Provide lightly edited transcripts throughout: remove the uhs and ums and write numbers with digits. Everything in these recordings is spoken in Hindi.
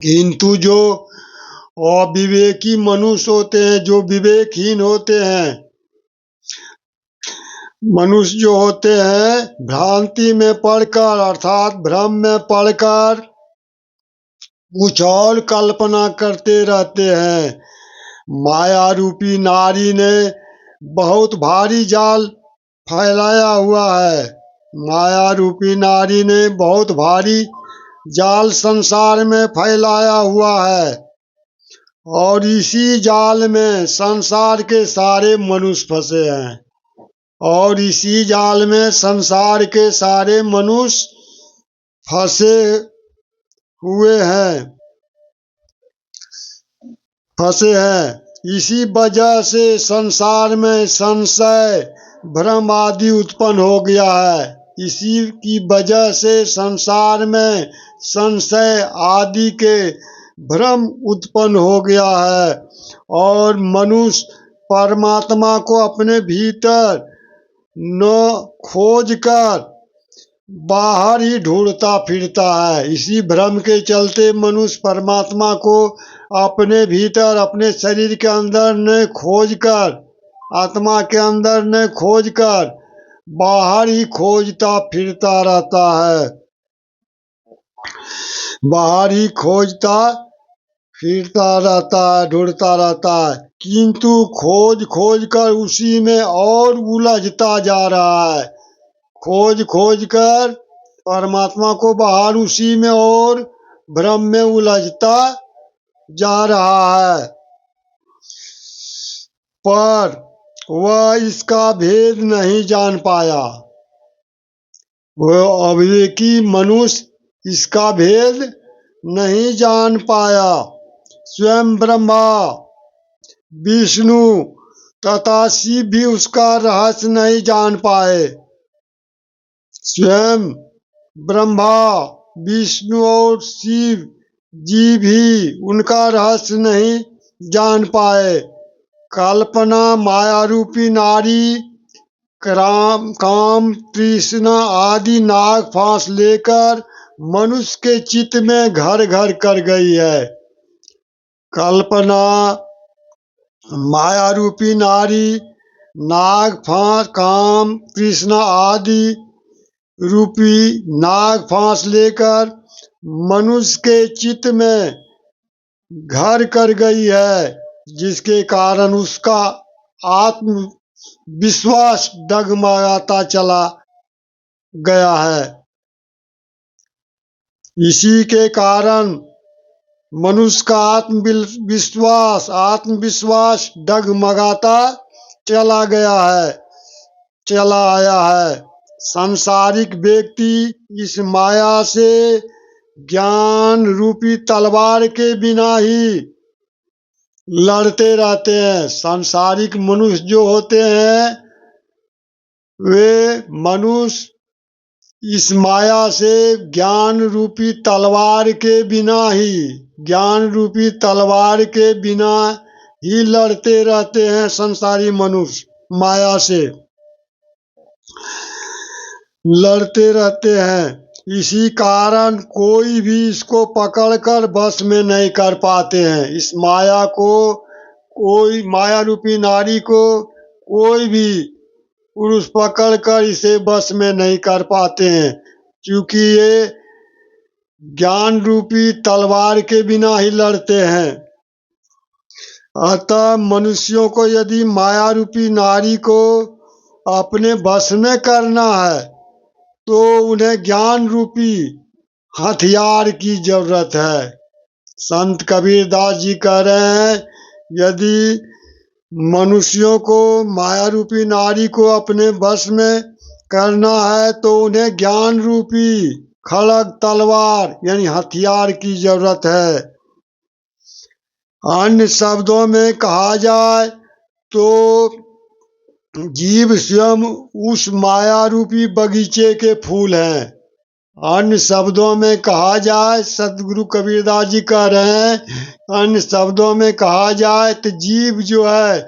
किंतु जो अविवेकी मनुष्य होते हैं, जो विवेकहीन होते हैं, मनुष्य जो होते हैं, भ्रांति में पड़कर अर्थात भ्रम में पड़कर कुछ और कल्पना करते रहते हैं। माया रूपी नारी ने बहुत भारी जाल फैलाया हुआ है। माया रूपी नारी ने बहुत भारी जाल संसार में फैलाया हुआ है, और इसी जाल में संसार के सारे मनुष्य फंसे हैं, और इसी जाल में संसार के सारे मनुष्य फंसे हुए हैं, फंसे हैं। इसी वजह से संसार में संशय भ्रम आदि उत्पन्न हो गया है। इसी की वजह से संसार में संशय आदि के भ्रम उत्पन्न हो गया है, और मनुष्य परमात्मा को अपने भीतर न खोज कर बाहर ही ढूंढता फिरता है। इसी भ्रम के चलते मनुष्य परमात्मा को अपने भीतर, अपने शरीर के अंदर न खोज कर, आत्मा के अंदर न खोज कर बाहर ही खोजता फिरता रहता है, बाहर ही खोजता फिरता रहता है, ढूंढता रहता है। किंतु खोज खोज कर उसी में और उलझता जा रहा है। खोज खोज कर परमात्मा को बाहर उसी में और भ्रम में उलझता जा रहा है, पर वह इसका भेद नहीं जान पाया। वह अविवेकी मनुष्य इसका भेद नहीं जान पाया। स्वयं ब्रह्मा, विष्णु तथा शिव भी उसका रहस्य नहीं जान पाए। स्वयं ब्रह्मा, विष्णु और शिव जी भी उनका रहस्य नहीं जान पाए। कल्पना माया रूपी नारी काम तृष्णा आदि नाग फांस लेकर मनुष्य के चित्त में घर घर कर गई है। कल्पना माया रूपी नारी नाग फांस, काम तृष्णा आदि रूपी नाग फांस लेकर मनुष्य के चित्त में घर कर गई है, जिसके कारण उसका आत्म विश्वास डगमगाता चला गया है। इसी के कारण मनुष्य का आत्मविश्वास डगमगाता चला गया है, चला आया है। सांसारिक व्यक्ति इस माया से ज्ञान रूपी तलवार के बिना ही लड़ते रहते हैं। सांसारिक मनुष्य जो होते हैं, वे मनुष्य इस माया से ज्ञान रूपी तलवार के बिना ही, ज्ञान रूपी तलवार के बिना ही लड़ते रहते हैं। संसारी मनुष्य माया से लड़ते रहते हैं। इसी कारण कोई भी इसको पकड़कर बस में नहीं कर पाते हैं। इस माया को, कोई माया रूपी नारी को कोई भी पुरुष पकड़कर इसे बस में नहीं कर पाते हैं, क्योंकि ये ज्ञान रूपी तलवार के बिना ही लड़ते हैं। अतः मनुष्यों को यदि माया रूपी नारी को अपने बस में करना है, तो उन्हें ज्ञान रूपी हथियार की जरूरत है। संत कबीरदास जी कह रहे हैं, यदि मनुष्यों को माया रूपी नारी को अपने बस में करना है, तो उन्हें ज्ञान रूपी खड़ग तलवार यानी हथियार की जरूरत है। अन्य शब्दों में कहा जाए तो जीव स्वयं उस माया रूपी बगीचे के फूल हैं। अन्य शब्दों में कहा जाए, सदगुरु कबीरदास जी कह रहे हैं, अन्य शब्दों में कहा जाए तो जीव जो है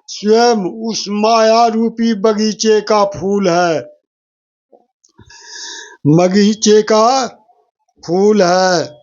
स्वयं उस माया रूपी बगीचे का फूल है, बगीचे का फूल है।